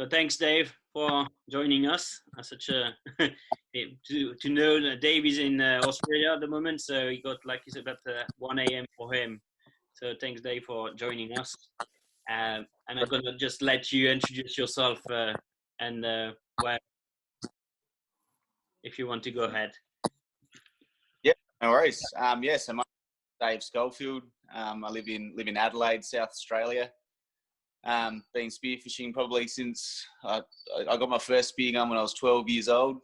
So thanks, Dave, for joining us. Such a to know that Dave is in Australia at the moment, so he got, like you said, about 1 a.m. for him. So thanks, Dave, for joining us. And I'm gonna just let you introduce yourself and well, if you want to go ahead. Yeah, no worries. So my name's Dave Scholefield. I live in Adelaide, South Australia. Been spearfishing probably since I got my first spear gun when I was 12 years old.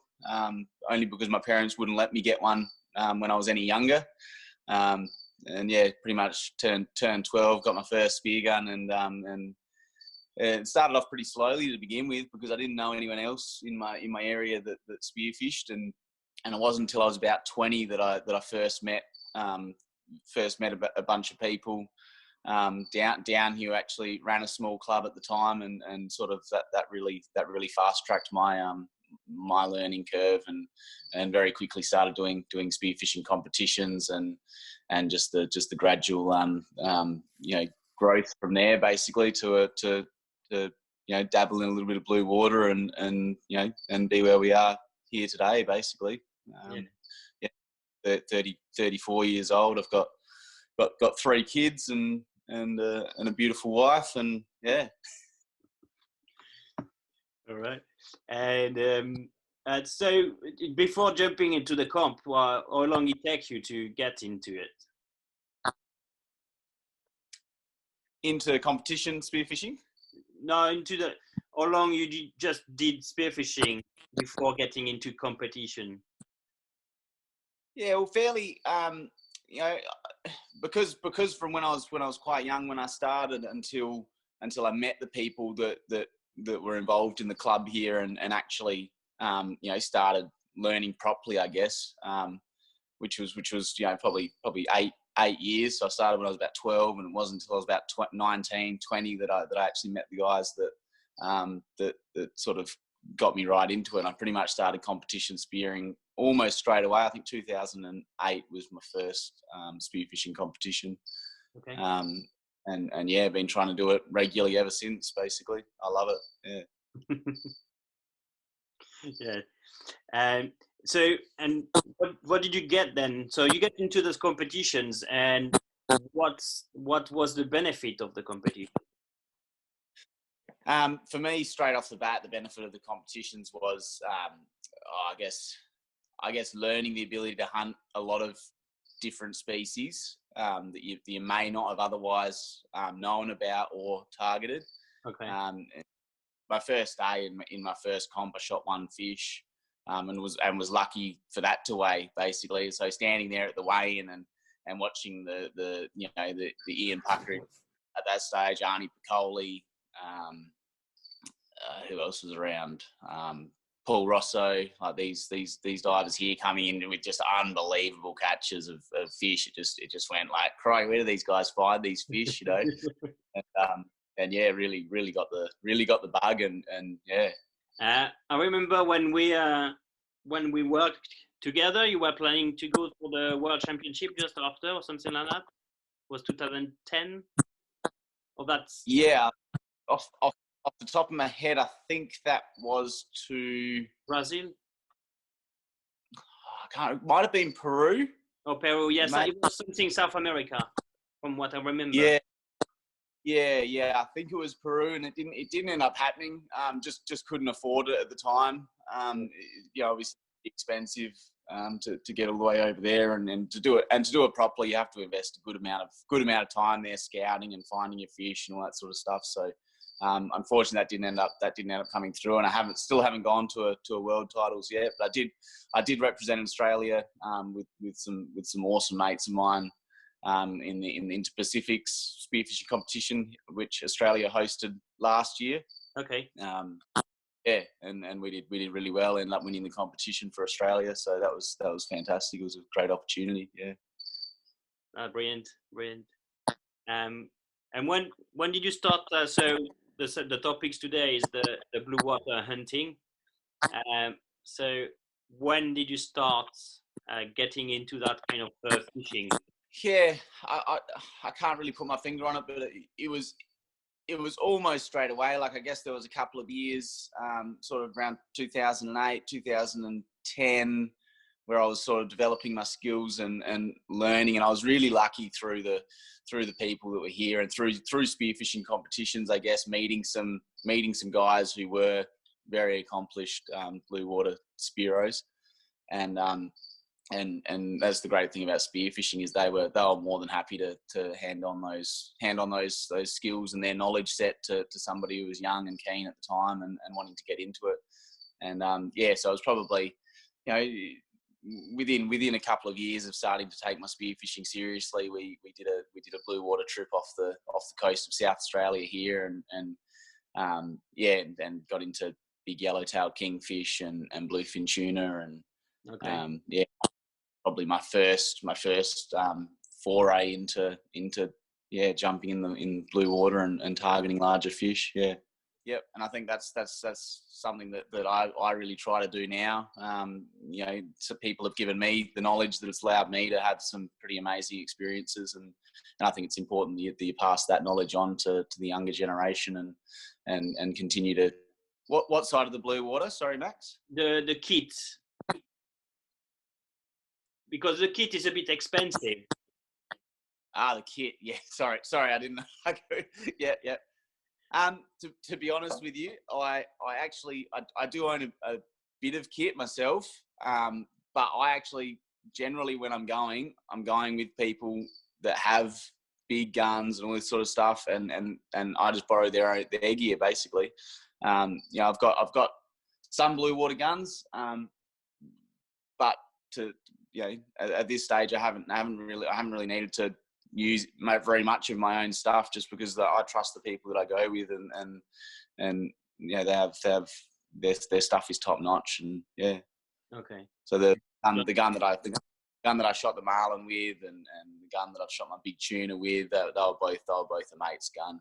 Only because my parents wouldn't let me get one when I was any younger. And yeah, pretty much turned 12, got my first spear gun, and it started off pretty slowly to begin with because I didn't know anyone else in my area that spearfished, and it wasn't until I was about 20 that I first met a bunch of people down here who actually ran a small club at the time, and sort of that really fast tracked my learning curve, and very quickly started doing spearfishing competitions, and just the gradual growth from there, basically to dabble in a little bit of blue water, and be where we are here today, basically. 34 years old. I've got 3 kids and a beautiful wife, and yeah. All right. And so before jumping into the comp, how long it takes you to get into it? Into competition spearfishing? No, how long you just did spearfishing before getting into competition? Yeah, well, fairly. Because from when I was quite young when I started until I met the people that were involved in the club here, and actually started learning properly, I guess. Which was probably 8 years. So I started when I was about 12, and it wasn't until I was about 19, 20 that I actually met the guys that sort of got me right into it. And I pretty much started competition spearing almost straight away. I think 2008 was my first spearfishing competition. Okay. And yeah, been trying to do it regularly ever since, basically. I love it. Yeah. Yeah. So, and what did you get then? So you get into those competitions, and what was the benefit of the competition? For me, straight off the bat, the benefit of the competitions was, I guess, learning the ability to hunt a lot of different species that you may not have otherwise known about or targeted. Okay. My first day in my first comp, I shot 1 fish, and was lucky for that to weigh, basically. So standing there at the weigh-in and watching the Ian Pucker at that stage, Arnie Piccoli, who else was around? Paul Rosso, like these divers here coming in with just unbelievable catches of fish. It just went like, cry, where do these guys find these fish? And yeah, really got the bug, and yeah. I remember when we worked together, you were planning to go for the World Championship just after, or something like that. It was 2010, or that's off the top of my head, I think that was to Brazil. It might have been Peru. Oh, Peru, yes. It was something South America, from what I remember. Yeah. I think it was Peru, and it didn't end up happening. Just couldn't afford it at the time. Obviously expensive to get all the way over there, and to do it properly, you have to invest a good amount of time there, scouting and finding your fish and all that sort of stuff. So unfortunately, that didn't end up coming through, and I still haven't gone to a world titles yet. But I did represent Australia with some awesome mates of mine in the Inter-Pacifics spearfishing competition, which Australia hosted last year. Okay. And we did really well. Ended up winning the competition for Australia, so that was fantastic. It was a great opportunity. Yeah. Brilliant. And when did you start? So the topics today is the blue water hunting. So when did you start getting into that kind of fishing? Yeah, I can't really put my finger on it, but it was it was almost straight away. Like, I guess there was a couple of years, sort of around 2008, 2010, where I was sort of developing my skills and learning. And I was really lucky through the people that were here and through spearfishing competitions, I guess, meeting some guys who were very accomplished blue water Spearos. And that's the great thing about spearfishing, is they were more than happy to hand on those skills and their knowledge set to somebody who was young and keen at the time and wanting to get into it. And so I was probably, within a couple of years of starting to take my spearfishing seriously, we did a blue water trip off the coast of South Australia here, and got into big yellow-tailed kingfish and bluefin tuna, and probably my first foray into jumping in blue water and targeting larger fish. Yep, and I think that's something that I really try to do now. So people have given me the knowledge that it's allowed me to have some pretty amazing experiences, and I think it's important that you pass that knowledge on to the younger generation and continue to. What side of the blue water? Sorry, Max. The kit, because the kit is a bit expensive. The kit. Yeah, sorry, I didn't know. Yeah. To be honest with you, I actually do own a bit of kit myself, but I actually generally, when I'm going with people that have big guns and all this sort of stuff, and I just borrow their gear basically. I've got some blue water guns, but at this stage I haven't really needed to use very much of my own stuff, just because I trust the people that I go with, and they have their stuff is top notch, and yeah. Okay. So the gun that I shot the marlin with, and the gun that I've shot my big tuna with, they were both a mate's gun.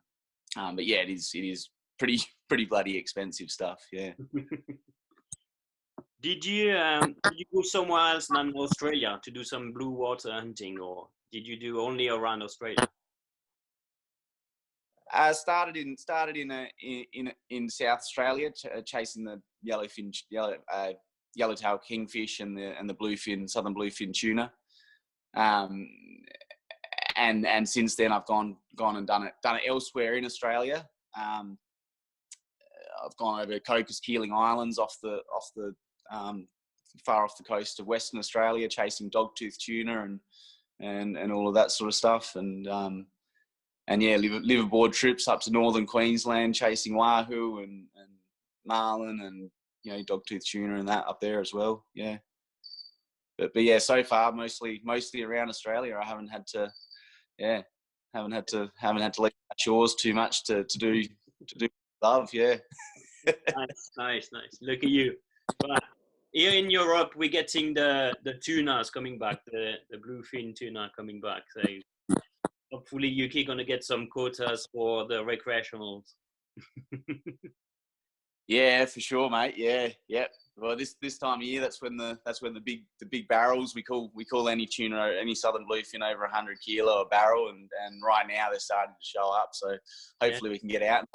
But yeah, it is pretty bloody expensive stuff. Yeah. Did you go somewhere else than Australia to do some blue water hunting, or did you do only around Australia? I started in South Australia, chasing the yellow-tailed kingfish and the southern bluefin tuna. And since then I've gone and done it elsewhere in Australia. I've gone over Cocos Keeling Islands off the far off the coast of Western Australia, chasing dogtooth tuna and all of that sort of stuff, and liveaboard trips up to northern Queensland, chasing wahoo and marlin and dogtooth tuna and that up there as well. Yeah, but yeah, so far mostly around Australia. I haven't had to leave my shores too much to do love. Yeah. Nice. Look at you. But here in Europe, we're getting the tunas coming back, the bluefin tuna coming back. So hopefully UK gonna get some quotas for the recreationals. Yeah, for sure, mate. Yeah. Well, this time of year, that's when the big barrels, we call any tuna, any southern bluefin over 100 kilo a barrel, and right now they're starting to show up. So hopefully we can get out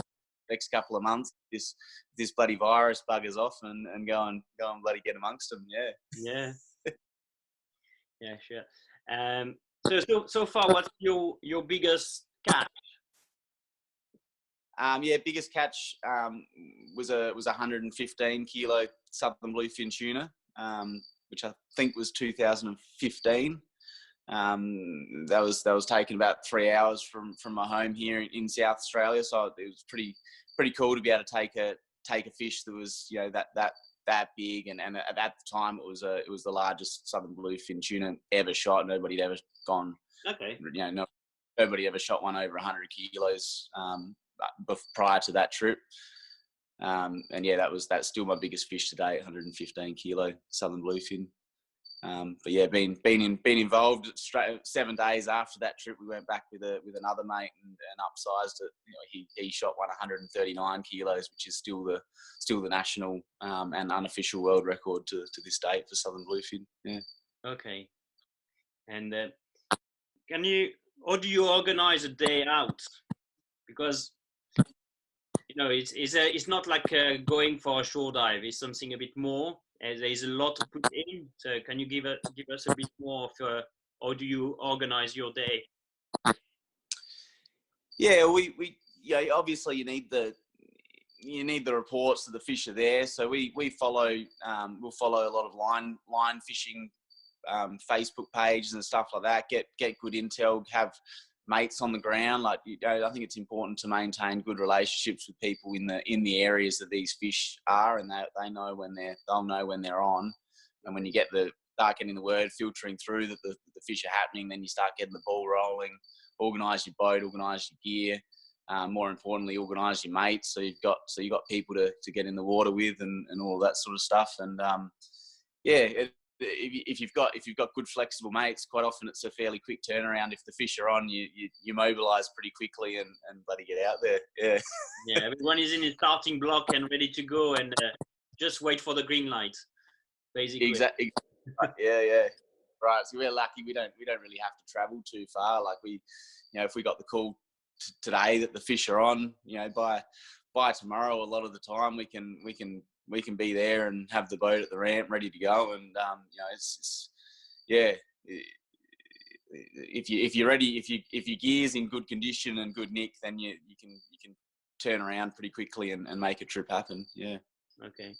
next couple of months. This bloody virus buggers off and go and bloody get amongst them. Yeah. Yeah, sure. So far, what's your biggest catch? Biggest catch was a 115 kilo southern bluefin tuna, which I think was 2015. That was taken about 3 hours from my home here in South Australia, so it was pretty cool to be able to take a fish that was that big, and at the time it was the largest southern bluefin tuna ever shot. Nobody'd ever gone. Okay. Nobody ever shot one over 100 kilos prior to that trip. That's still my biggest fish to date, 115 kilo southern bluefin. But yeah, been involved. 7 days after that trip, we went back with another mate and upsized it. He shot 139 kilos, which is still the national and unofficial world record to this date for southern bluefin. Yeah. Okay. And how do you organize a day out? Because it's not like going for a shore dive. It's something a bit more. There's a lot to put in. So can you give us a bit more of how do you organize your day? Yeah, obviously you need the reports that the fish are there. So we follow we'll follow a lot of line fishing Facebook pages and stuff like that. Get good intel. Have mates on the ground. Like I think it's important to maintain good relationships with people in the areas that these fish are, and they know they'll know when they're on. And when you start getting the word filtering through that the fish are happening, then you start getting the ball rolling. Organise your boat, organise your gear. More importantly, organise your mates. So you've got people to get in the water with and all that sort of stuff. And if you've got good flexible mates, quite often it's a fairly quick turnaround. If the fish are on, you mobilise pretty quickly and bloody get out there. Yeah. Yeah, everyone is in a starting block and ready to go, and just wait for the green light, basically. Exactly. Yeah. Right. So we're lucky. We don't really have to travel too far. Like if we got the call today that the fish are on, by tomorrow, a lot of the time we can be there and have the boat at the ramp ready to go. And if you're ready, if your gear's in good condition and good nick, then you can turn around pretty quickly and make a trip happen. Yeah. Okay.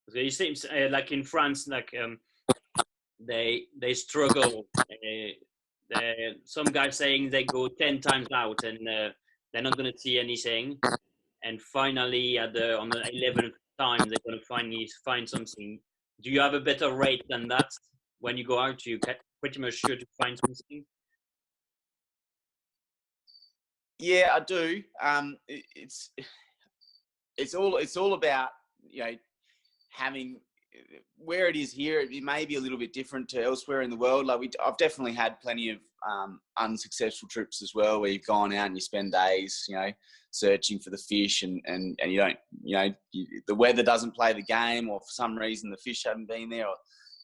So it seems like in France, like they struggle. Some guys saying they go 10 times out and they're not going to see anything, and finally on the 11th time they're going to find something. Do you have a better rate than that when you go out? You pretty much sure to find something. Yeah, I do. It's all about having where it is here. It may be a little bit different to elsewhere in the world. Like I've definitely had plenty of unsuccessful trips as well, where you've gone out and you spend days, searching for the fish, and you don't, the weather doesn't play the game, or for some reason the fish haven't been there. Or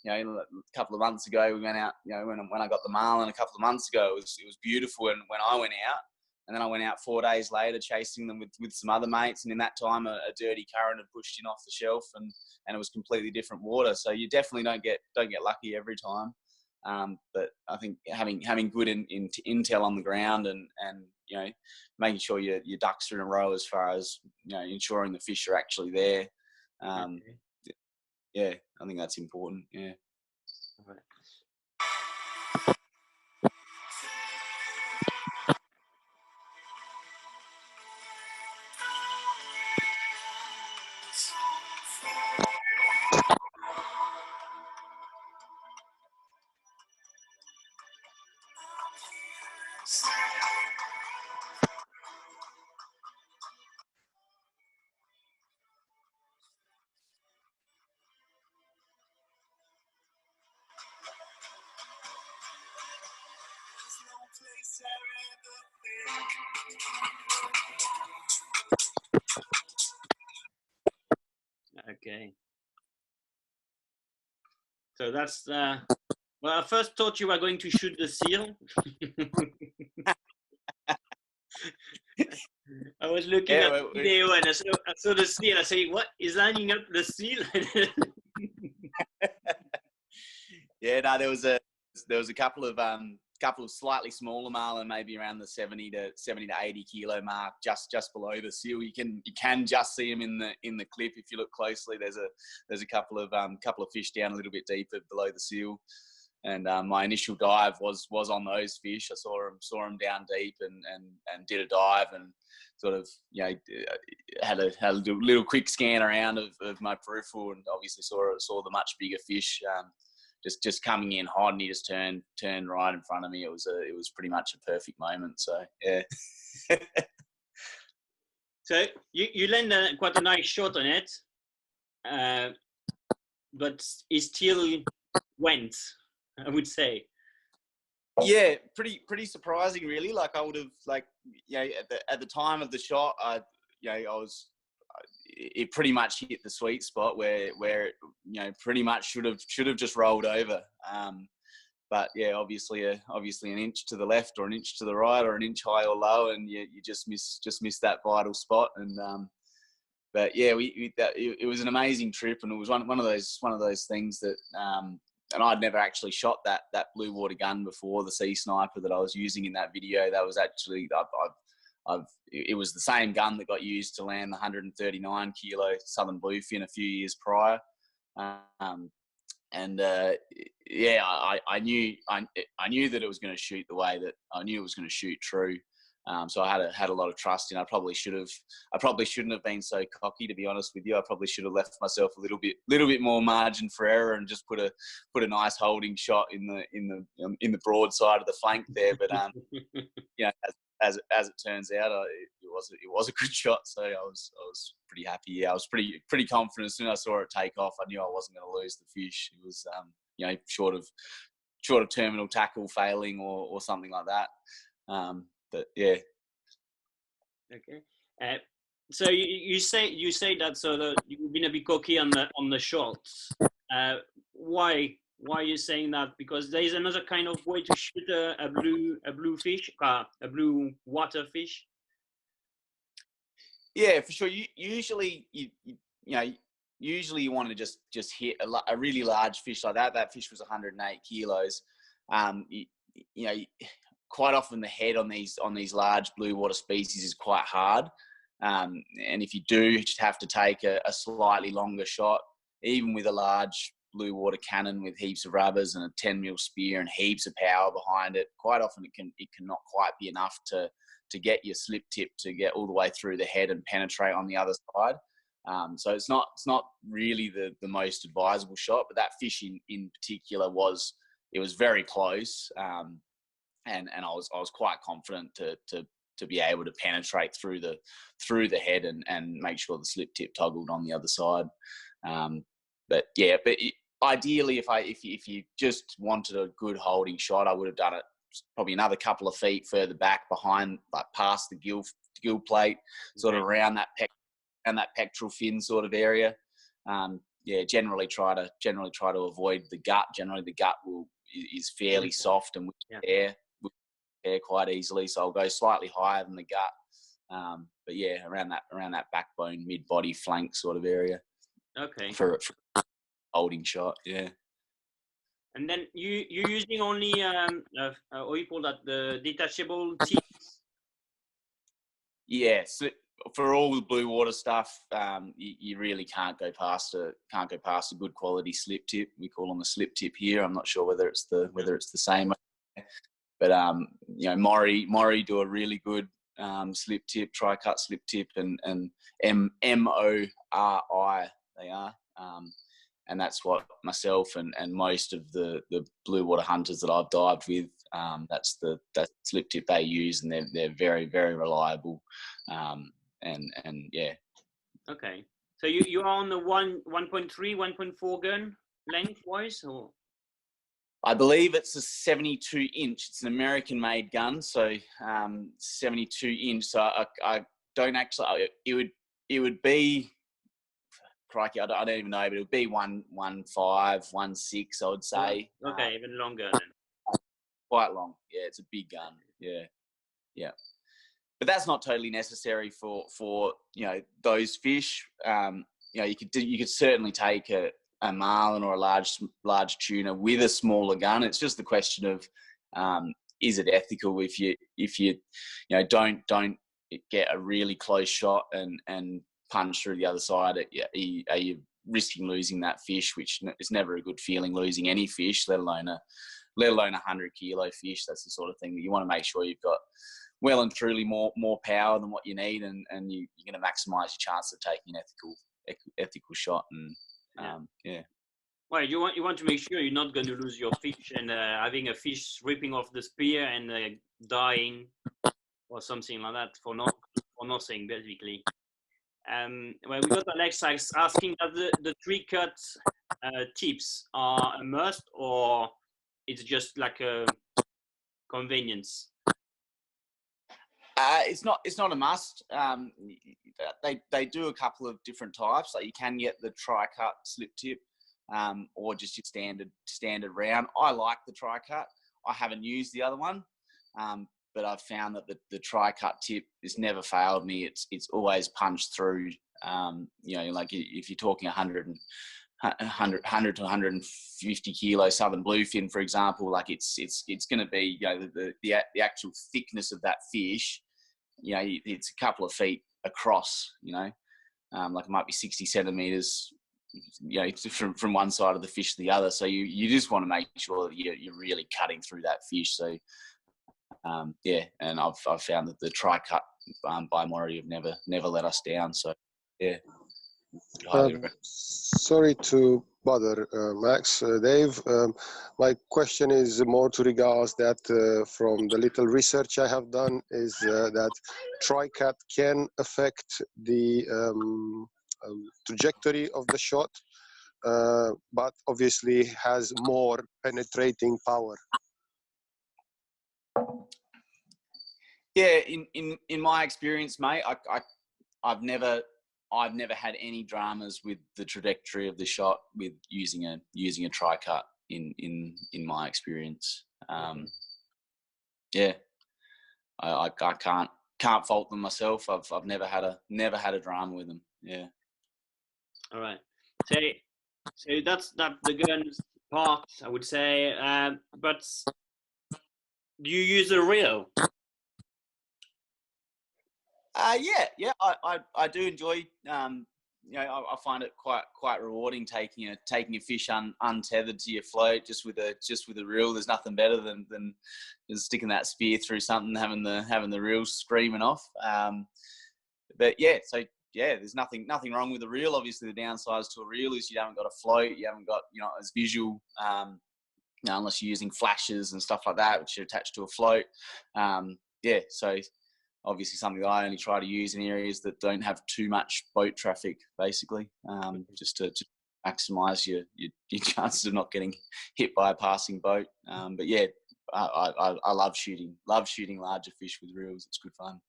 a couple of months ago we went out. When I got the marlin a couple of months ago, it was beautiful. And when I went out. And then I went out 4 days later chasing them with some other mates. And in that time, a dirty current had pushed in off the shelf, and it was completely different water. So you definitely don't get lucky every time. But I think having good intel on the ground and making sure your ducks are in a row as far as ensuring the fish are actually there. Yeah, I think that's important. Yeah. All right. Okay. So that's well, I first thought you were going to shoot the seal. I was looking at the video and I saw the seal. I say, "What is lining up the seal?" Yeah, no, there was a couple of slightly smaller marlin, maybe around the 70 to 80 kilo mark, just below the seal. You can just see them in the clip if you look closely. There's a couple of fish down a little bit deeper below the seal. And my initial dive was on those fish. I saw them down deep and did a dive and sort of had a little quick scan around of my peripheral, and obviously saw the much bigger fish just coming in hot, and he just turned right in front of me. It was pretty much a perfect moment. So yeah. So you land quite a nice shot on it, but it still went, I would say. Yeah, pretty surprising, really. Like I would have, at the time of the shot, it pretty much hit the sweet spot where it, pretty much should have just rolled over. But yeah, obviously an inch to the left or an inch to the right or an inch high or low, and you just miss that vital spot. And but yeah, it was an amazing trip, and it was one of those things that. And I'd never actually shot that blue water gun before. The sea sniper that I was using in that video, that was actually it was the same gun that got used to land the 139 kilo southern bluefin a few years prior. Yeah, I knew that it was going to shoot the way that I knew it was going to shoot true. So I had a lot of trust in. I probably shouldn't have been so cocky, to be honest with you. I probably should have left myself a little bit more margin for error and just put a nice holding shot in the broad side of the flank there. But as it turns out, it was a good shot. So I was pretty happy. Yeah, I was pretty confident. As soon as I saw it take off, I knew I wasn't going to lose the fish. It was short of terminal tackle failing or something like that. But yeah. Okay. So you say that so that you've been a bit cocky on the shots. Why are you saying that? Because there is another kind of way to shoot a blue fish, a blue water fish. Yeah, for sure. Usually you want to just hit a really large fish like that. That fish was 108 kilos. Quite often the head on these large blue water species is quite hard. And if you do just have to take a slightly longer shot, even with a large blue water cannon with heaps of rubbers and a 10mm spear and heaps of power behind it, quite often it cannot quite be enough to get your slip tip to get all the way through the head and penetrate on the other side. So it's not really the most advisable shot, but that fish in particular was very close. And I was quite confident to be able to penetrate through the head and make sure the slip tip toggled on the other side. But ideally, if you just wanted a good holding shot, I would have done it probably another couple of feet further back behind, like past the gill plate, sort of around that pectoral fin sort of area. Generally try to avoid the gut. Generally, the gut is fairly soft and will tear quite easily. So I'll go slightly higher than the gut. But yeah, around that backbone, mid body, flank sort of area. Okay. For holding shot, yeah. And then you're using only what you call that, the detachable tips. Yeah, so for all the blue water stuff, you really can't go past a good quality slip tip. We call them a slip tip here. I'm not sure whether it's the same, but Mori do a really good slip tip, tri-cut slip tip, and MORI they are. And that's what myself and most of the blue water hunters that I've dived with, that's the slip tip they use, and they're very, very reliable. And yeah. Okay. So you are on the 1.3, 1.4 gun length wise, or? I believe it's a 72 inch. It's an American made gun, so 72 inch. So I don't actually. It would be. Crikey, I don't even know, but it would be 1.15, 1.6, I would say. Okay, even longer then. Quite long. Yeah, it's a big gun. Yeah. But that's not totally necessary for those fish. You could certainly take a marlin or a large tuna with a smaller gun. It's just the question of is it ethical if you don't get a really close shot and punch through the other side. Are you risking losing that fish, which is never a good feeling, losing any fish, let alone a 100 kilo fish. That's the sort of thing that you want to make sure you've got well and truly more power than what you need, and you're going to maximise your chance of taking an ethical shot. And yeah. Well, you want to make sure you're not going to lose your fish and having a fish ripping off the spear and dying or something like that for nothing, basically. Well, we got Alex asking that the tree cut tips are a must, or it's just like a convenience. It's not a must. They do a couple of different types. Like you can get the tri-cut slip tip, or just your standard round. I like the tri-cut. I haven't used the other one, but I've found that the tri-cut tip has never failed me. It's always punched through Like if you're talking 100 to 150 kilo southern bluefin, for example, like it's going to be, the actual thickness of that fish, it's a couple of feet across, like it might be 60 centimeters, from one side of the fish to the other. So you just want to make sure that you're really cutting through that fish. So and I've found that the tri-cut by Maury have never let us down. So sorry to bother, Max. Dave, my question is more to regards that from the little research I have done is that tri-cut can affect the trajectory of the shot, but obviously has more penetrating power. Yeah, in my experience, mate, I've never had any dramas with the trajectory of the shot with using a tri-cut in my experience. I can't fault them myself. I've never had a drama with them. Yeah. All right. So that's the guns part, I would say. But do you use a reel? Yeah. I do enjoy. I find it quite rewarding taking a fish untethered to your float just with a reel. There's nothing better than just sticking that spear through something, having the reel screaming off. But yeah, so yeah, there's nothing wrong with the reel. Obviously, the downsides to a reel is you haven't got a float, you haven't got as visual. Unless you're using flashes and stuff like that, which are attached to a float. So obviously something that I only try to use in areas that don't have too much boat traffic, basically, just to maximise your chances of not getting hit by a passing boat. But yeah, I love shooting larger fish with reels. It's good fun.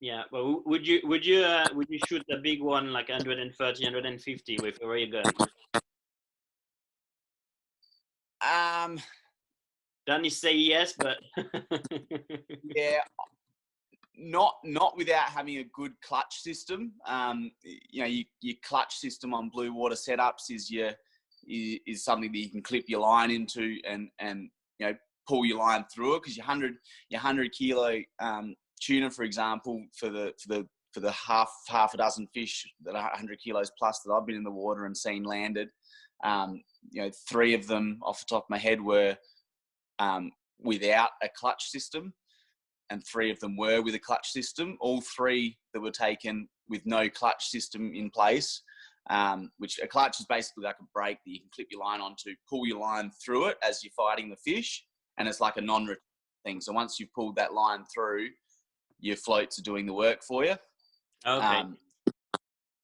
Yeah, well, would you shoot a big one like 130, 150 with a ray gun? Danny say yes, but yeah, not without having a good clutch system. Your clutch system on blue water setups is something that you can clip your line into and pull your line through it, because your 100 kilo tuna, for example, for the half a dozen fish that are 100 kilos plus that I've been in the water and seen landed, 3 of them off the top of my head were without a clutch system, and 3 of them were with a clutch system. All 3 that were taken with no clutch system in place, which a clutch is basically like a brake that you can clip your line onto, pull your line through it as you're fighting the fish, and it's like a non-return thing. So once you've pulled that line through, your floats are doing the work for you. okay.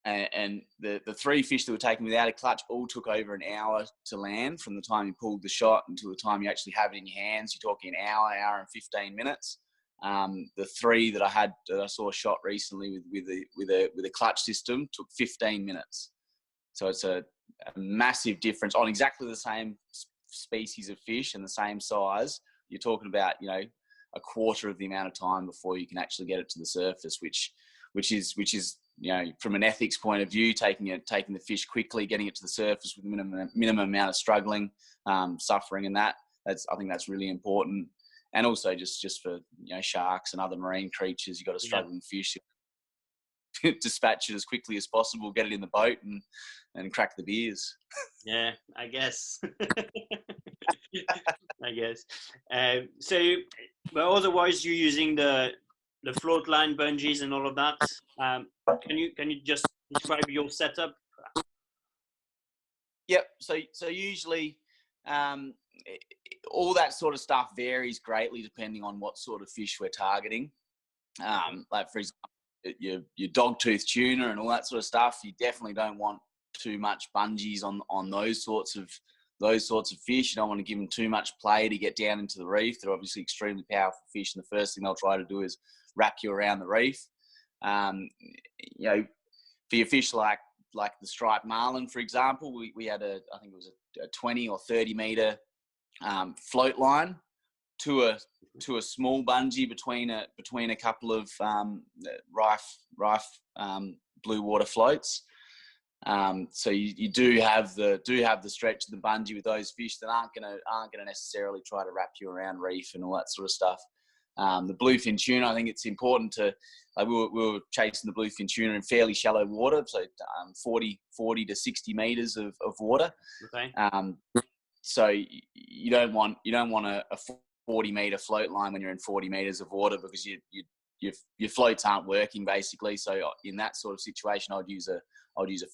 And the 3 fish that were taken without a clutch all took over an hour to land from the time you pulled the shot until the time you actually have it in your hands. You're talking an hour and 15 minutes. The 3 that I saw shot recently with a clutch system took 15 minutes. So it's a massive difference on exactly the same species of fish and the same size. You're talking about a quarter of the amount of time before you can actually get it to the surface, which is from an ethics point of view, taking the fish quickly, getting it to the surface with minimum amount of struggling, suffering, and I think that's really important. And also just for sharks and other marine creatures, you've got a struggling fish, dispatch it as quickly as possible, get it in the boat and crack the beers. Yeah, I guess. I guess. But otherwise, you're using the float line, bungees, and all of that. Can you just describe your setup? Yep. So usually, all that sort of stuff varies greatly depending on what sort of fish we're targeting. Like for example, your dogtooth tuna and all that sort of stuff, you definitely don't want too much bungees on those sorts of fish. You don't want to give them too much play to get down into the reef. They're obviously extremely powerful fish, and the first thing they'll try to do is wrap you around the reef. For your fish like the striped marlin, for example, we had I think it was a 20 or 30 meter float line to a small bungee between a couple of rife blue water floats. So you do have the stretch of the bungee with those fish that aren't gonna necessarily try to wrap you around reef and all that sort of stuff. The bluefin tuna, I think it's important to, like we were chasing the bluefin tuna in fairly shallow water, so 40 to 60 meters of water. Okay. So you don't want a 40 meter float line when you're in 40 meters of water, because your floats aren't working basically. So in that sort of situation, I'd use a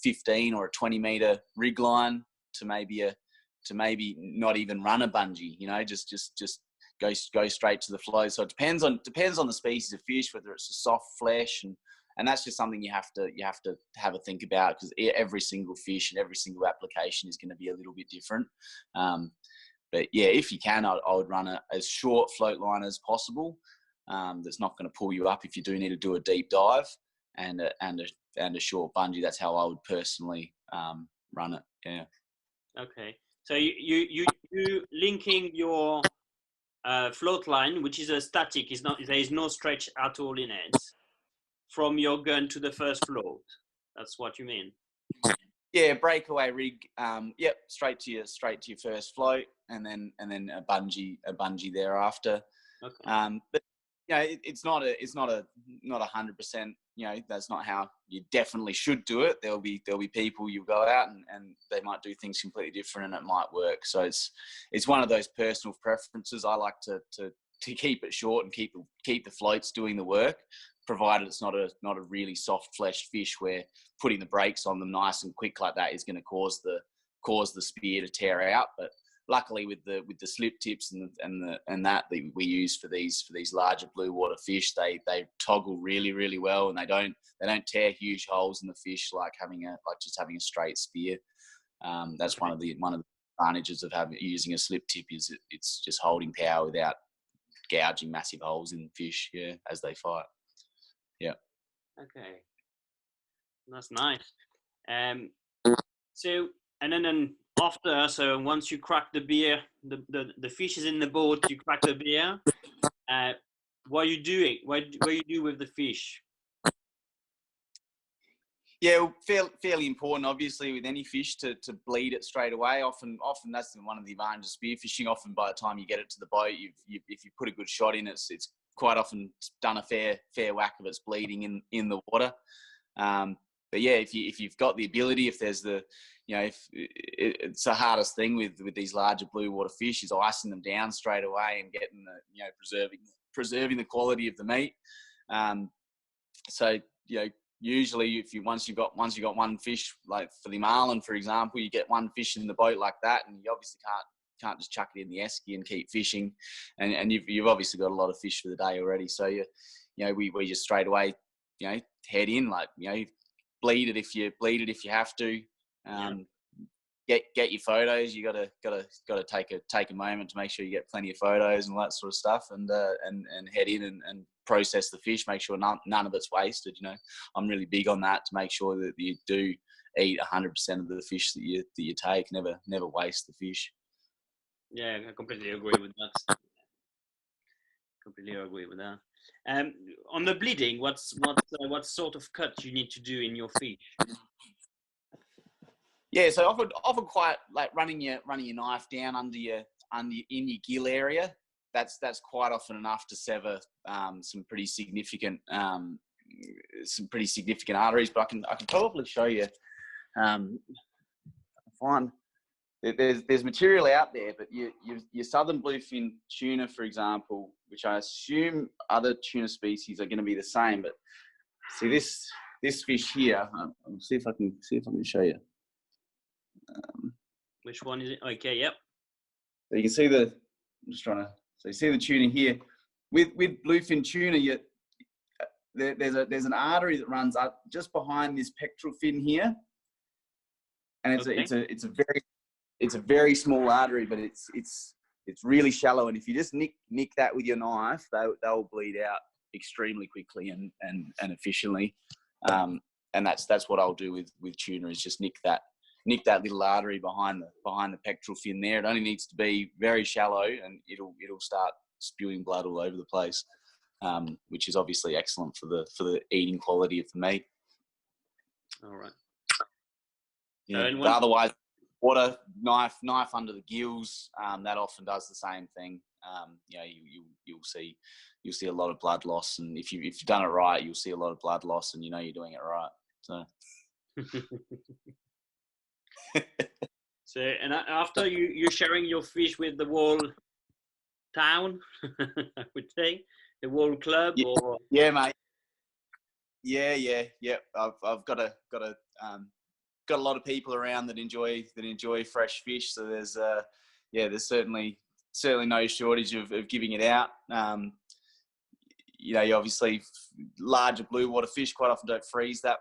15 or a 20 meter rig line to maybe not even run a bungee. You know, just go straight to the flow. So it depends on the species of fish, whether it's a soft flesh, and that's just something you have to have a think about, because every single fish and every single application is going to be a little bit different. But yeah, if you can, I would run as short float line as possible. That's not going to pull you up if you do need to do a deep dive, and a short bungee. That's how I would personally run it. Yeah. Okay. So you linking your float line, which is a static, there is no stretch at all in it, from your gun to the first float. That's what you mean? Yeah, breakaway rig. Yep, straight to your first float, and then a bungee thereafter. Okay. But you know, it's not 100%. You know, that's not how you definitely should do it. There'll be people you go out and they might do things completely different, and it might work. So it's one of those personal preferences. I like to keep it short and keep the floats doing the work, provided it's not a really soft fleshed fish where putting the brakes on them nice and quick like that is going to cause the spear to tear out. But luckily with the slip tips and that we use for these larger blue water fish, they toggle really, really well, and they don't tear huge holes in the fish like just having a straight spear. That's one of the advantages of using a slip tip, is it's just holding power without gouging massive holes in the fish, yeah, as they fight. Yeah. Okay. That's nice. So, and then after, so once you crack the beer, the fish is in the boat, you crack the beer. What are you doing? What you do with the fish? Yeah, fairly important, obviously, with any fish to bleed it straight away. Often that's one of the advantages of spearfishing. Often by the time you get it to the boat, if you put a good shot in, it's quite often done a fair whack of its bleeding in the water. But yeah, if you've got the ability, if there's it's the hardest thing with these larger blue water fish is icing them down straight away and getting preserving the quality of the meat. So usually once you got one fish, like for the marlin, for example, you get one fish in the boat like that, and you obviously can't just chuck it in the esky and keep fishing, and you've obviously got a lot of fish for the day already. So we just straight away head in, bleed it if you have to. Get your photos. You gotta take a moment to make sure you get plenty of photos and all that sort of stuff, and head in and process the fish. Make sure none of it's wasted. I'm really big on that, to make sure that you do eat 100% of the fish that you take. Never waste the fish. Yeah, I completely agree with that. On the bleeding, what sort of cut you need to do in your fish? Yeah, so often quite like running your knife down in your gill area. That's quite often enough to sever some pretty significant arteries. But I can probably show you. Find there's material out there, but your southern bluefin tuna, for example, which I assume other tuna species are going to be the same. But see this fish here. I'll see if I can show you. Which one is it? Okay, yep. So you can see I'm just trying to. So you see the tuna here. With bluefin tuna, there's an artery that runs up just behind this pectoral fin here, and it's a very small artery, but it's really shallow. And if you just nick that with your knife, they'll bleed out extremely quickly and efficiently. And that's what I'll do with tuna, is just nick that little artery behind the pectoral fin there. It only needs to be very shallow, and it'll start spewing blood all over the place, which is obviously excellent for the eating quality of the meat. All right. Yeah, but otherwise, water, knife under the gills, that often does the same thing. You know, you'll see a lot of blood loss, and if you've done it right, you'll see a lot of blood loss, and you know you're doing it right. So. So, and after you're sharing your fish with the whole town, I would say, the whole club, Yeah, or yeah, mate. Yeah. I've got a lot of people around that enjoy fresh fish. So there's certainly no shortage of giving it out. You know, you obviously larger blue water fish quite often don't freeze that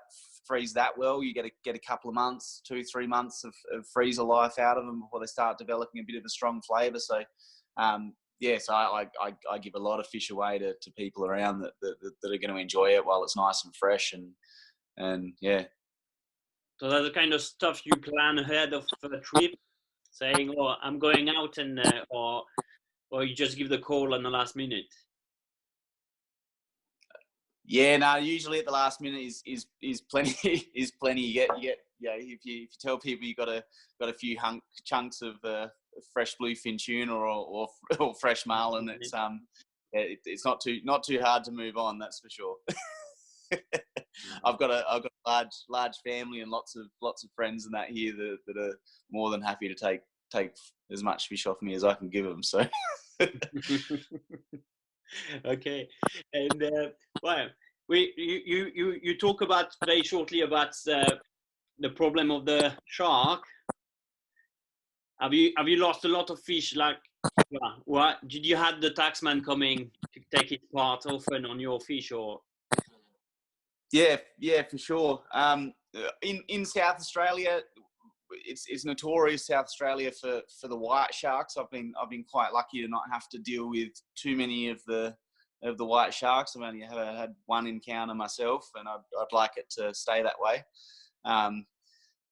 well. You get a couple of months, 2-3 months of freezer life out of them before they start developing a bit of a strong flavour. So, so I give a lot of fish away to people around that are going to enjoy it while it's nice and fresh, and yeah. so that's the kind of stuff you plan ahead of a trip, saying, "Oh, I'm going out," and or you just give the call on the last minute. Yeah, no. Usually at the last minute is plenty. Is plenty. You get. Yeah. If you tell people you got a few chunks of fresh bluefin tuna or fresh marlin, it's not too hard to move on. That's for sure. I've got a large family and lots of friends and that here that are more than happy to take as much fish off me as I can give them. So. Okay, and well, you talk about very shortly about the problem of the shark. Have you lost a lot of fish? Like, what did you have the taxman coming to take his part often on your fish, or? Yeah, for sure. In South Australia, it's notorious, South Australia, for the white sharks. I've been quite lucky to not have to deal with too many of the white sharks. I've only had one encounter myself, and I'd like it to stay that way.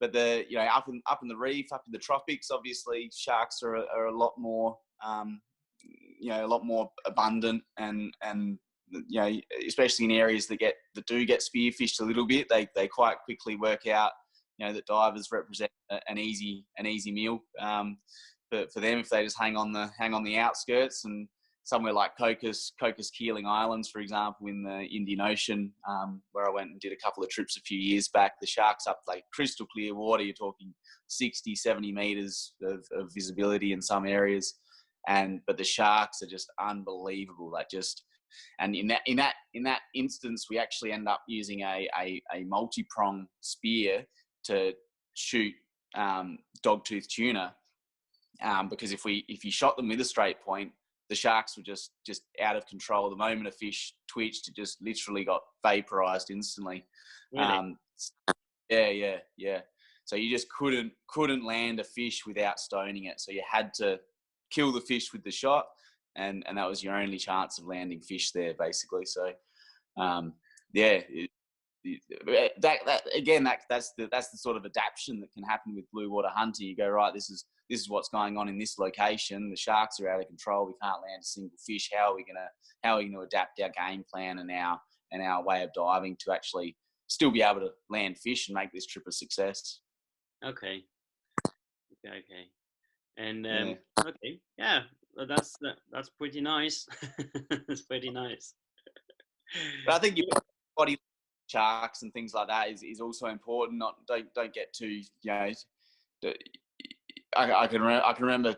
But up in the reef, up in the tropics, obviously sharks are a lot more a lot more abundant, and especially in areas that do get spearfished a little bit, they quite quickly work out that divers represent an easy meal for them if they just hang on the outskirts. And somewhere like Cocos Keeling Islands, for example, in the Indian Ocean, where I went and did a couple of trips a few years back, the sharks up like crystal clear water. You're talking 60-70 meters of visibility in some areas, but the sharks are just unbelievable. And in that instance, we actually end up using a multi-prong spear to shoot dogtooth tuna, because if you shot them with a straight point, the sharks were just out of control. The moment a fish twitched, it just literally got vaporized instantly. Really? Yeah. So you just couldn't land a fish without stoning it. So you had to kill the fish with the shot, and that was your only chance of landing fish there, basically. So that's the sort of adaptation that can happen with blue water hunting. You go, right, this is what's going on in this location. The sharks are out of control. We can't land a single fish. How are we gonna adapt our game plan and our way of diving to actually still be able to land fish and make this trip a success? Okay. And okay, yeah, that's pretty nice. That's pretty nice. But I think your body sharks and things like that is also important. Don't get too I can remember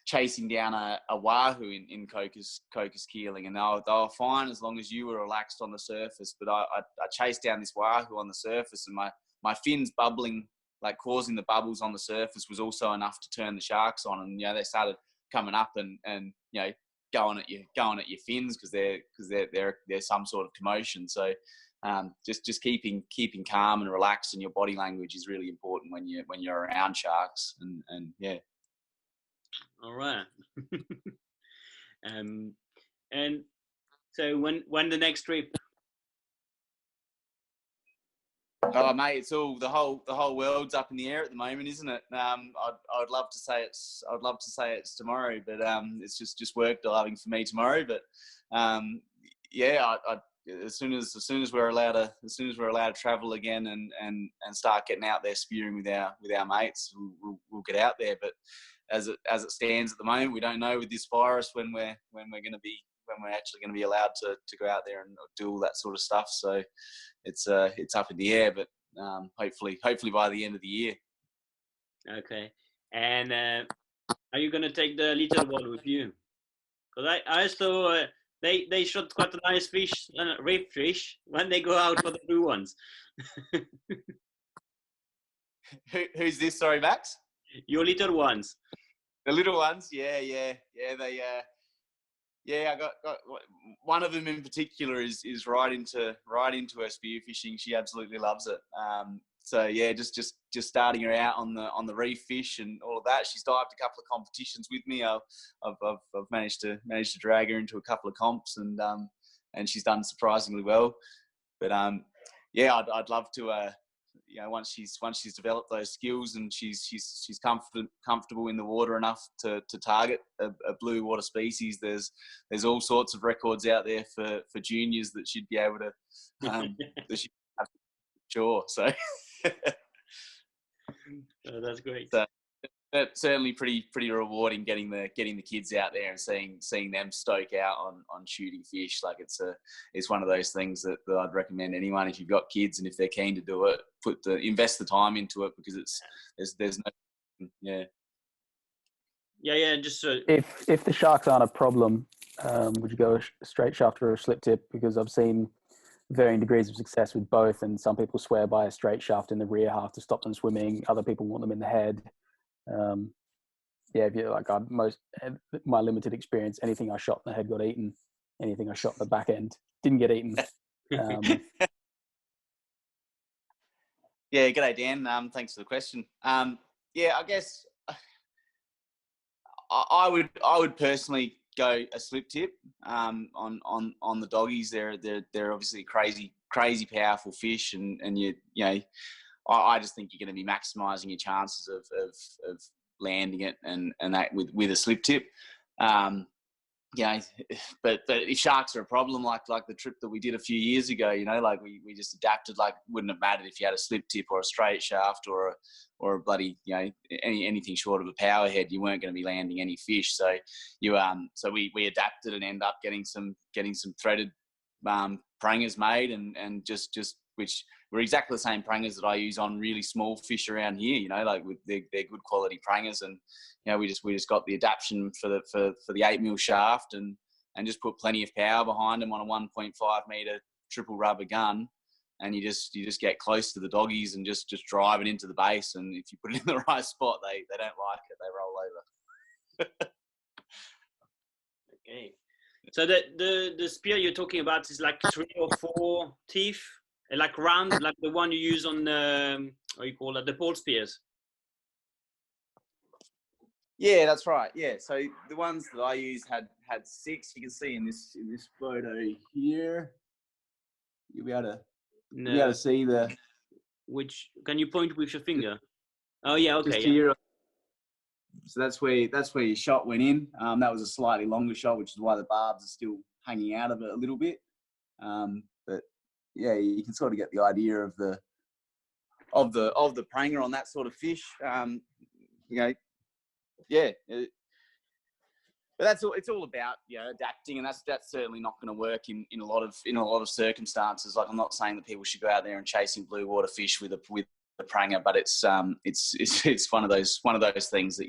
chasing down a wahoo in Cocos Keeling, and they were fine as long as you were relaxed on the surface. But I chased down this wahoo on the surface, and my fins bubbling, like causing the bubbles on the surface, was also enough to turn the sharks on. And they started coming up and going at your fins because there's some sort of commotion. So just keeping calm and relaxed, and your body language is really important when you're around sharks. And yeah. All right. And so when the next trip? Oh mate, it's all the whole world's up in the air at the moment, isn't it? I'd love to say it's tomorrow, but it's just work diving for me tomorrow. But as soon as we're allowed to travel again and start getting out there spearing with our mates, we'll get out there. But as it stands at the moment, we don't know with this virus when we're actually going to be allowed to go out there and do all that sort of stuff. So it's up in the air, but hopefully by the end of the year. Okay. And are you going to take the little one with you? Because I saw they shot quite a nice fish, reef fish, when they go out for the blue ones. Who's this? Sorry, Max? Your little ones. The little ones, yeah. They, I got one of them in particular is right into her spear fishing. She absolutely loves it. So yeah, just starting her out on the reef fish and all of that. She's dived a couple of competitions with me. I've managed to drag her into a couple of comps, and she's done surprisingly well. But yeah, I'd love to. Once she's developed those skills and she's comfortable in the water enough to target a blue water species, there's all sorts of records out there for juniors that she'd be able to that she'd have to sure. So Oh, that's great. So that's certainly pretty rewarding getting the kids out there and seeing them stoke out on shooting fish. Like it's one of those things that I'd recommend anyone, if you've got kids and if they're keen to do it, invest the time into it, because there's no just so if the sharks aren't a problem, would you go a straight shaft or a slip tip? Because I've seen varying degrees of success with both, and some people swear by a straight shaft in the rear half to stop them swimming. Other people want them in the head. If you like, my limited experience, anything I shot in the head got eaten. Anything I shot in the back end didn't get eaten. Yeah, g'day Dan. Thanks for the question. I guess I would personally go a slip tip on the doggies. They're obviously crazy powerful fish, and I just think you're going to be maximising your chances of landing it and that with a slip tip. But if sharks are a problem, like the trip that we did a few years ago, like we just adapted. Like, wouldn't have mattered if you had a slip tip or a straight shaft or a bloody anything short of a power head, you weren't going to be landing any fish. So we adapted and end up getting some threaded prangers made, and just which were exactly the same prangers that I use on really small fish around here. Like they're good quality prangers, and we just got the adaptation for the 8mm shaft and just put plenty of power behind them on a 1.5 meter triple rubber gun, and you just get close to the doggies and just drive it into the base, and if you put it in the right spot, they don't like it, they roll over. Okay. So the spear you're talking about is like 3 or 4 teeth, like round, like the one you use on the what you call it, the pole spears. Yeah, that's right. Yeah, so the ones that I use had 6. You can see in this photo here. You'll be able to see the. Which can you point with your finger? Oh yeah, okay. Just here. So that's where your shot went in. That was a slightly longer shot, which is why the barbs are still hanging out of it a little bit. But yeah, you can sort of get the idea of the pranger on that sort of fish. But that's all. It's all about adapting, and that's certainly not going to work in a lot of circumstances. Like, I'm not saying that people should go out there and chasing blue water fish with a pranger, but it's one of those things that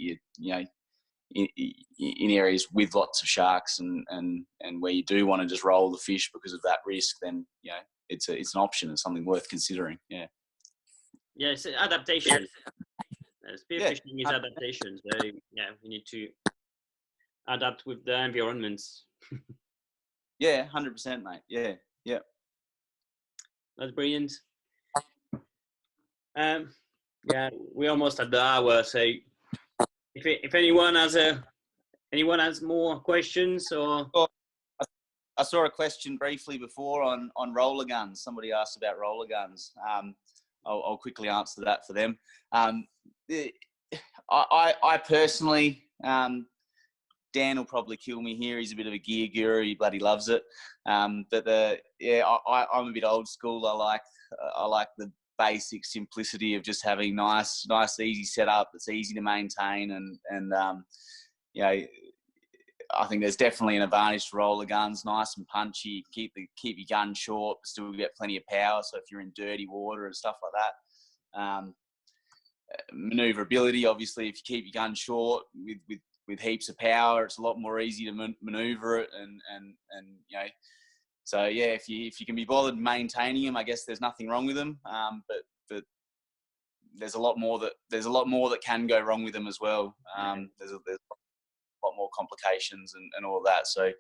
in areas with lots of sharks and where you do want to just roll the fish because of that risk, then it's an option. It's something worth considering. Yeah. Yeah, it's adaptation. Spearfishing is adaptation. So we need to adapt with the environments. Yeah, 100%, mate. Yeah. That's brilliant. We almost at the hour. So if anyone has more questions or. I saw a question briefly before on roller guns. Somebody asked about roller guns. I'll quickly answer that for them. I personally Dan will probably kill me here. He's a bit of a gear guru. He bloody loves it. I'm a bit old school. I like the basic simplicity of just having nice, easy setup. It's easy to maintain, and I think there's definitely an advantage to roller guns, nice and punchy. Keep your gun short, but still get plenty of power. So if you're in dirty water and stuff like that, maneuverability. Obviously, if you keep your gun short with heaps of power, it's a lot more easy to maneuver it, and So yeah, if you can be bothered maintaining them, I guess there's nothing wrong with them. But there's a lot more that can go wrong with them as well. There's a lot more complications and all of that. So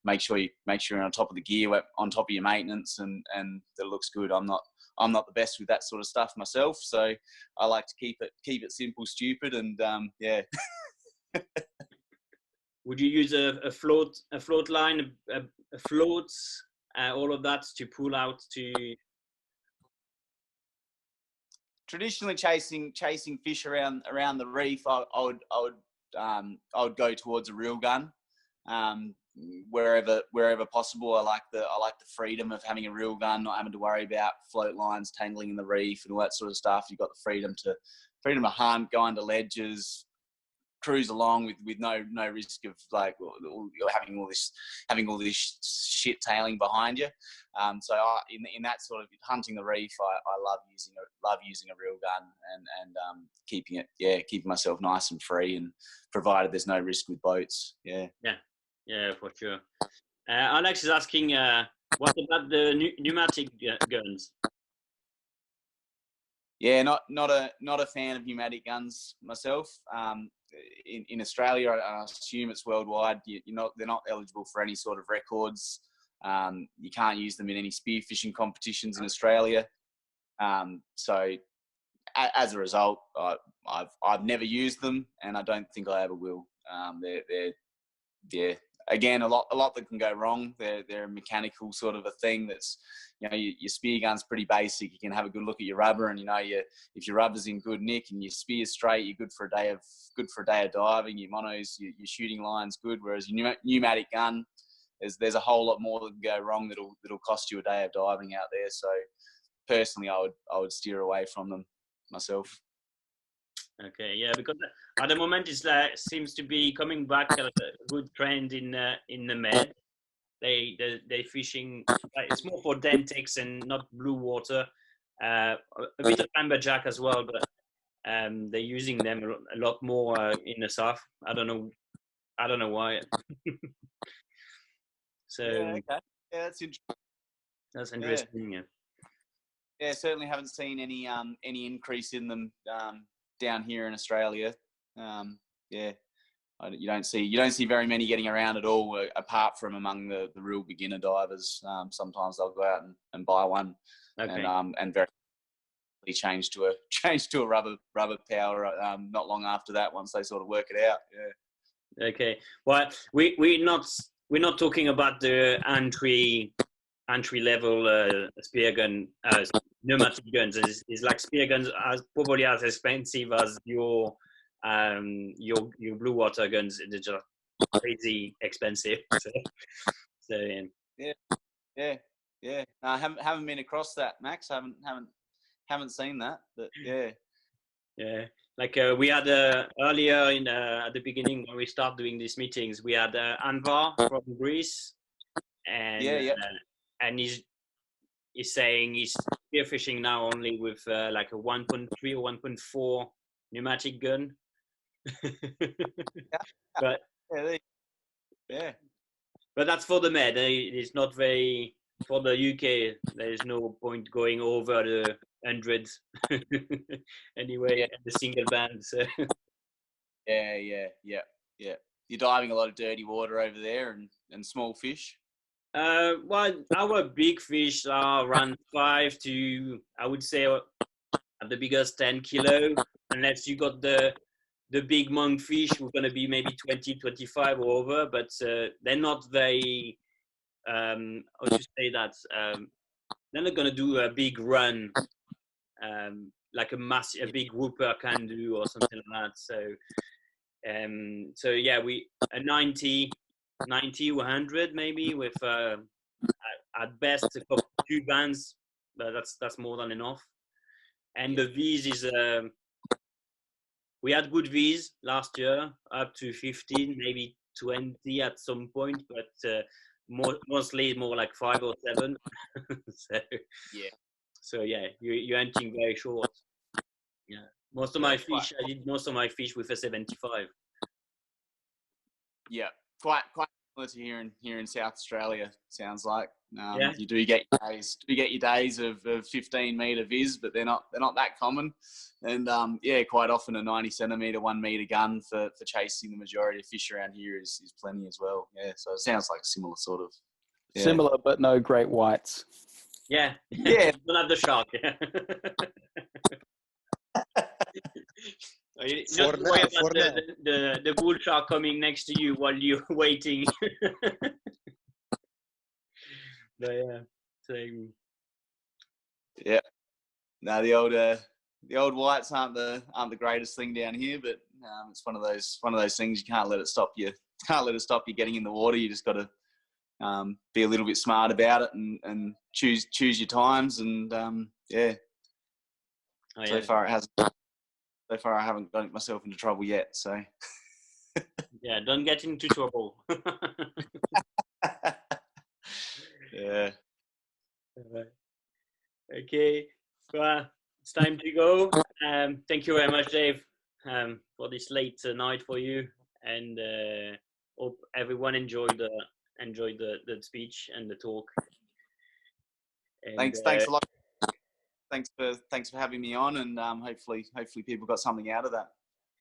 make sure you're on top of the gear, on top of your maintenance, and that it looks good. I'm not the best with that sort of stuff myself, so I like to keep it simple, stupid, and yeah. Would you use a float line, a floats, all of that to pull out to? Traditionally, chasing fish around the reef, I would go towards a reel gun, wherever possible. I like the freedom of having a reel gun, not having to worry about float lines tangling in the reef and all that sort of stuff. You've got the freedom to hunt, go under ledges, cruise along with no risk of like having all this shit tailing behind you. So in that sort of hunting the reef, I love using a reel gun and keeping myself nice and free, and provided there's no risk with boats. Yeah, for sure. Alex is asking, what about the pneumatic guns? Yeah, not a fan of pneumatic guns myself. In Australia, I assume it's worldwide. They're not eligible for any sort of records. You can't use them in any spearfishing competitions in Australia. So as a result, I've never used them, and I don't think I ever will. They're again a lot that can go wrong. They're a mechanical sort of a thing that's, your spear gun's pretty basic. You can have a good look at your rubber, and if your rubber's in good nick and your spear's straight, you're good for a day of diving. Your monos, your shooting line's good. Whereas your pneumatic gun, there's a whole lot more that can go wrong that'll cost you a day of diving out there. So personally, I would steer away from them myself. Okay, yeah, because at the moment it seems to be coming back a good trend in the Med. They fishing. It's more for dentics and not blue water. A bit of amberjack as well, but they're using them a lot more in the south. I don't know why. So yeah, okay, yeah, that's interesting. That's interesting. Yeah, certainly haven't seen any increase in them down here in Australia. Yeah, you don't see very many getting around at all, apart from among the real beginner divers. Sometimes they'll go out and buy one, okay, and very change to a rubber power not long after that, once they sort of work it out. Yeah. Okay. Well, we're not talking about the entry level spear gun, pneumatic guns. It's like spear guns are probably as expensive as your blue water guns. They're just crazy expensive. So yeah. I haven't been across that, Max. I haven't seen that, but yeah. Yeah, like we had earlier at the beginning when we start doing these meetings, we had Anvar from Greece, and and he's saying he's spearfishing now only with like a 1.3 or 1.4 pneumatic gun. But yeah, but that's for the Med. It's not very for the UK. There is no point going over the 100 anyway, the single band. So. Yeah. You're diving a lot of dirty water over there and small fish. Well, our big fish are around 5 to, I would say, at the biggest 10 kilo. Unless you got the big monkfish, we're going to be maybe 20, 25 or over. But they're not very, how to say that? They're not going to do a big run like a big whooper can do or something like that. So So yeah, we a 90, 100 maybe with at best a couple, 2 bands, but that's more than enough. And the V's is we had good V's last year, up to 15, maybe 20 at some point, but mostly more like 5 or 7. So Yeah. so yeah, you're hunting very short. Yeah, most of my fish, I did most of my fish with a 75. Yeah, quite similar to here in South Australia. Sounds like Yeah. you do get your days of 15-meter viz, but they're not that common. And yeah, quite often a 90 centimeter 1 meter gun for chasing the majority of fish around here is plenty as well. Yeah, so it sounds like similar sort of. Yeah. Similar, but no great whites. Yeah. Yeah. Don't have the shark. For Not now, worry about for now. the bull shark coming next to you while you're waiting. But yeah, so, yeah. No, the old whites aren't the greatest thing down here, but it's one of those things you can't let it stop you. Can't let it stop you getting in the water. You just got to be a little bit smart about it and choose your times. And yeah. oh, yeah. So far I haven't got myself into trouble yet. So Yeah, don't get into trouble. yeah. Okay, well, it's time to go. Thank you very much, Dave, for this late night for you, and hope everyone enjoyed the speech and the talk. And, Thanks a lot. Thanks for having me on, and hopefully people got something out of that.